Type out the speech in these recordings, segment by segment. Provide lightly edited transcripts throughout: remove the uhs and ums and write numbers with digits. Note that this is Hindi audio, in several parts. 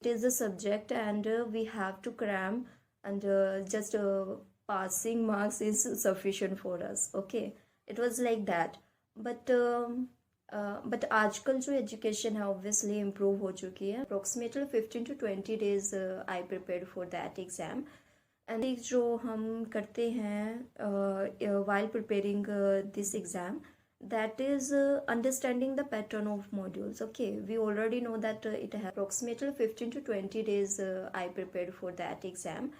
it is a subject and we have to cram and just passing marks is sufficient for us. Okay, it was like that. But आजकल जो एजुकेशन है ऑब्वियसली इम्प्रूव हो चुकी है. Approximately 15 to 20 days I prepared for that exam. And जो हम करते हैं while preparing this exam, that is understanding the pattern of modules. Okay, we already know that it has approximately 15 to 20 days I prepared for that exam.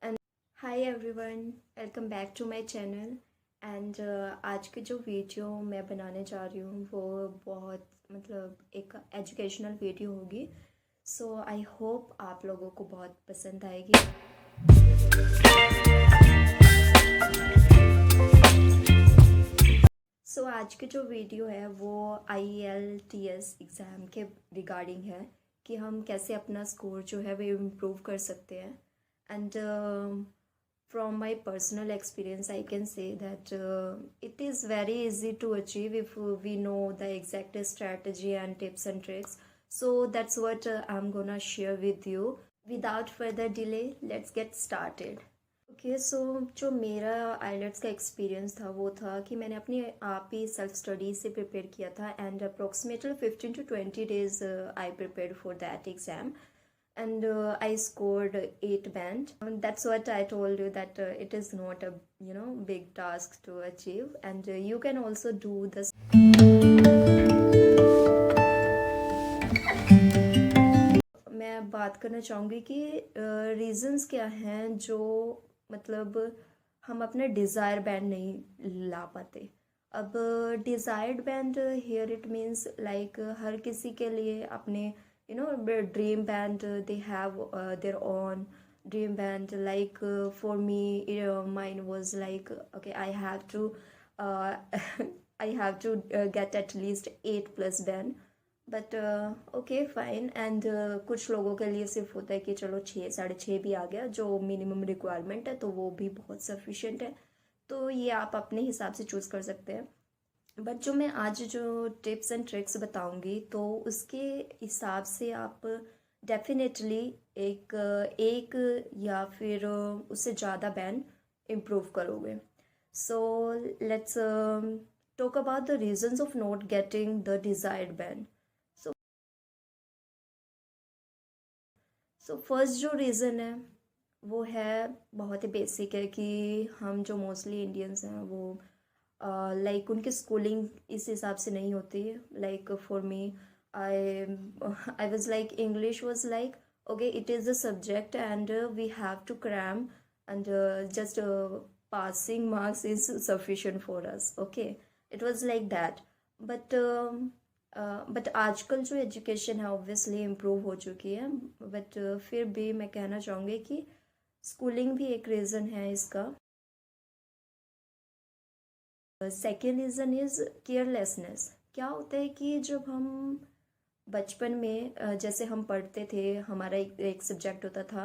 And hi everyone, welcome back to my channel. And आज की जो वीडियो मैं बनाने जा रही हूँ वो बहुत मतलब एक एजुकेशनल वीडियो होगी. सो आई होप आप लोगों को बहुत पसंद आएगी. सो आज की जो वीडियो है वो IELTS एग्ज़ाम के रिगार्डिंग है कि हम कैसे अपना स्कोर जो है वो इम्प्रूव कर सकते हैं. And from my personal experience I can say that it is very easy to achieve if we know the exact strategy and tips and tricks. So that's what I'm gonna share with you. Without further delay, let's get started. Okay, so जो मेरा IELTS का एक्सपीरियंस था वो था कि मैंने अपनी आप ही सेल्फ स्टडी से प्रिपेयर किया था. And approximately 15 to 20 days I prepared for that exam. And I scored 8 band. That's what I told you that it is not a big task to achieve, and you can also do this. मैं बात करना चाहूँगी कि रीजंस क्या हैं जो मतलब हम अपने डिज़ायर बैंड नहीं ला पाते. अब desired band here it means like हर किसी के लिए अपने dream band, they have their own dream band. Like for me mine was like, okay, I have to I have to get at least 8+ band. But okay fine. And कुछ लोगों के लिए सिर्फ होता है कि चलो 6 6.5 भी आ गया जो मिनिमम रिक्वायरमेंट है तो वो भी बहुत सफिशिएंट है. तो ये आप अपने हिसाब से चूज़ कर सकते हैं. बट जो मैं आज जो टिप्स एंड ट्रिक्स बताऊंगी तो उसके हिसाब से आप डेफिनेटली एक या फिर उससे ज़्यादा बैंड इम्प्रूव करोगे. So let's talk about the reasons of not getting the desired band. So first जो रीज़न है वो है बहुत ही बेसिक है कि हम जो मोस्टली इंडियंस हैं वो लाइक उनकी स्कूलिंग इस हिसाब से नहीं होती. Like for me I was like English was like okay it is a subject and we have to cram and just passing marks is sufficient for us. Okay, it was like that. But आजकल जो एजुकेशन है ऑब्वियसली इम्प्रूव हो चुकी है. बट फिर भी मैं कहना चाहूँगी कि स्कूलिंग भी एक रीज़न है इसका. Second reason is carelessness. क्या होता है कि जब हम बचपन में जैसे हम पढ़ते थे, हमारा एक सब्जेक्ट होता था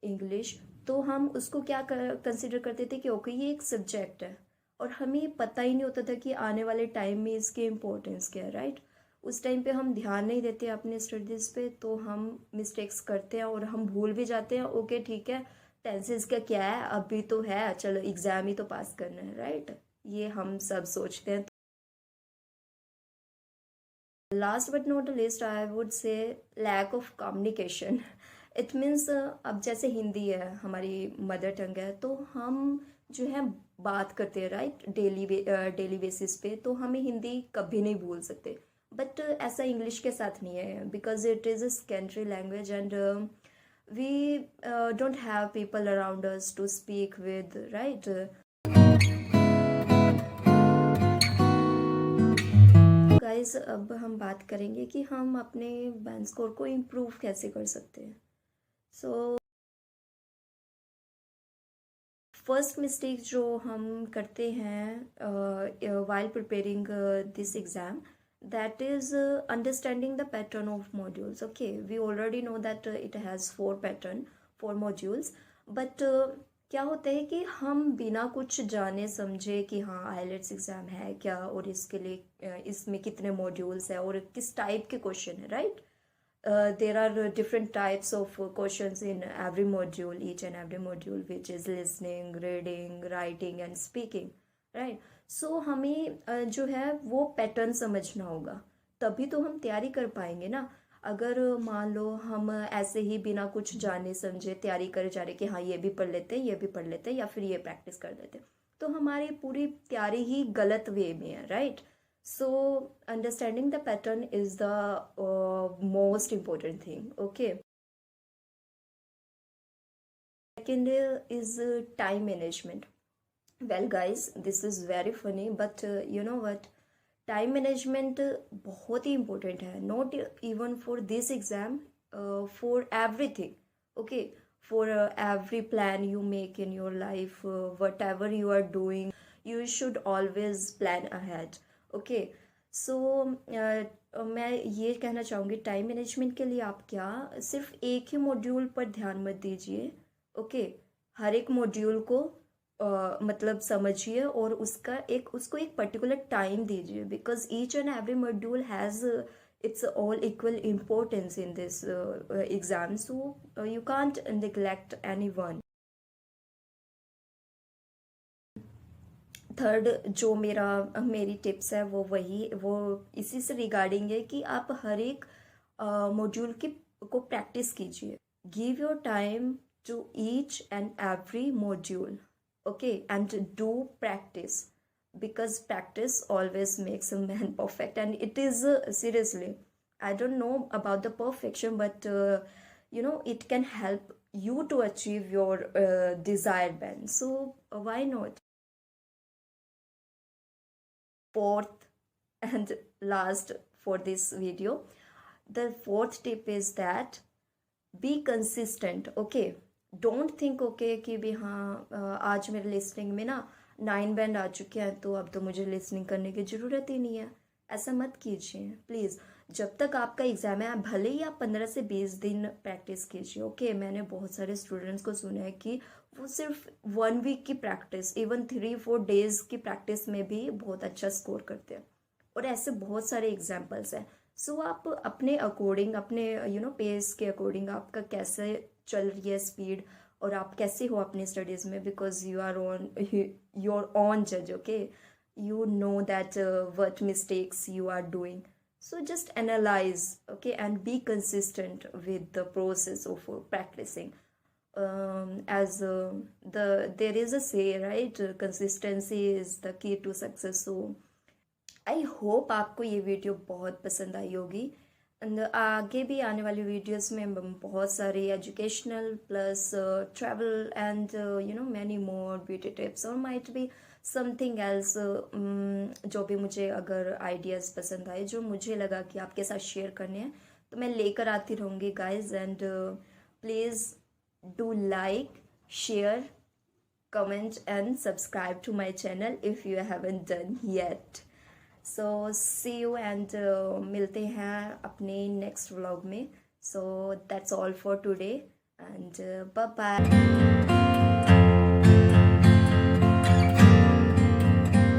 इंग्लिश, तो हम उसको क्या कंसिडर करते थे कि ओके ये एक सब्जेक्ट है और हमें पता ही नहीं होता था कि आने वाले टाइम में इसकी इम्पोर्टेंस क्या है. राइट, उस टाइम पे हम ध्यान नहीं देते अपने स्टडीज़ पे तो हम मिस्टेक्स करते हैं और हम भूल भी जाते हैं. ओके ठीक है, टेंसेस का क्या है, अभी तो है, चलो एग्ज़ाम ही तो पास करना है. राइट, ये हम सब सोचते हैं. Last but not least I would say lack of communication. It means अब जैसे हिंदी है हमारी मदर टंग है तो हम जो है बात करते हैं राइट डेली बेसिस पे, तो हमें हिंदी कभी नहीं भूल सकते. बट ऐसा इंग्लिश के साथ नहीं है because it is a secondary language and we don't have people around us to speak with. Right, guys अब हम बात करेंगे कि हम अपने बैंड स्कोर को इम्प्रूव कैसे कर सकते हैं. सो फर्स्ट मिस्टेक जो हम करते हैं while preparing this exam, that is understanding the pattern of modules. Okay, we already know that it has 4 pattern, 4 modules. but क्या होता है कि हम बिना कुछ जाने समझे कि हाँ आईलेट्स एग्ज़ाम है क्या और इसके लिए इसमें कितने मॉड्यूल्स है और किस टाइप के क्वेश्चन है. Right, there are different types of questions in every module, each and every module, which is listening, reading, writing and speaking, right? So हमें जो है वो पैटर्न समझना होगा, तभी तो हम तैयारी कर पाएंगे ना। अगर मान लो हम ऐसे ही बिना कुछ जाने समझे तैयारी करे जा रहे कि हाँ ये भी पढ़ लेते हैं, ये भी पढ़ लेते हैं, या फिर ये प्रैक्टिस कर लेते हैं, तो हमारी पूरी तैयारी ही गलत वे में है, right? So understanding the pattern is the most important thing. Okay. Second is time management. Well guys, this is very funny, but you know what, time management बहुत ही important है, not even for this exam, for everything. Okay, for every plan you make in your life, whatever you are doing, you should always plan ahead. Okay, so मैं ये कहना चाहूँगी टाइम मैनेजमेंट के लिए आप क्या सिर्फ एक ही मॉड्यूल पर ध्यान मत दीजिए। ओके, हर एक मॉड्यूल को मतलब समझिए और उसको एक पर्टिकुलर टाइम दीजिए, because each and every module has its all equal importance in this exam, so you can't neglect any one. Third जो मेरी टिप्स है वो इसी से रिगार्डिंग है कि आप हर एक मॉड्यूल को प्रैक्टिस कीजिए। Give your time to each and every module, okay, and do practice, because practice always makes a man perfect, and it is seriously, I don't know about the perfection, but it can help you to achieve your desired band, so why not? Fourth and last for this video, the fourth tip is that be consistent. Okay, don't think okay कि भी हाँ आज मेरे लिसनिंग में ना 9 बैंड आ चुके हैं तो अब तो मुझे लिसनिंग करने की ज़रूरत ही नहीं है। ऐसा मत कीजिए प्लीज़। जब तक आपका एग्ज़ाम है भले ही आप 15 से 20 दिन प्रैक्टिस कीजिए। ओके, मैंने बहुत सारे स्टूडेंट्स को सुना है कि वो सिर्फ 1 वीक की प्रैक्टिस, इवन 3-4 डेज की प्रैक्टिस में भी बहुत अच्छा स्कोर करते हैं, और ऐसे बहुत सारे एग्जाम्पल्स हैं। सो आप अपने अकॉर्डिंग, अपने पेस के अकॉर्डिंग आपका कैसे चल रही है स्पीड, और आप कैसे हो अपनी स्टडीज़ में, because you are your own जज। Okay, you know that what mistakes you are doing, so just analyze, okay, and be consistent with the process of practicing. As there is a say, right, consistency is the key to success. So I hope आपको ये वीडियो बहुत पसंद आई होगी, एंड आगे भी आने वाली वीडियोस में बहुत सारे educational plus travel and many more beauty tips, और माइट बी समथिंग एल्स, जो भी मुझे अगर आइडियाज़ पसंद आए जो मुझे लगा कि आपके साथ शेयर करने हैं तो मैं लेकर आती रहूँगी guys. And please do like, share, comment and subscribe to my channel if you haven't done yet. So see you and मिलते हैं अपने नेक्स्ट व्लॉग में। So that's all for today and bye bye.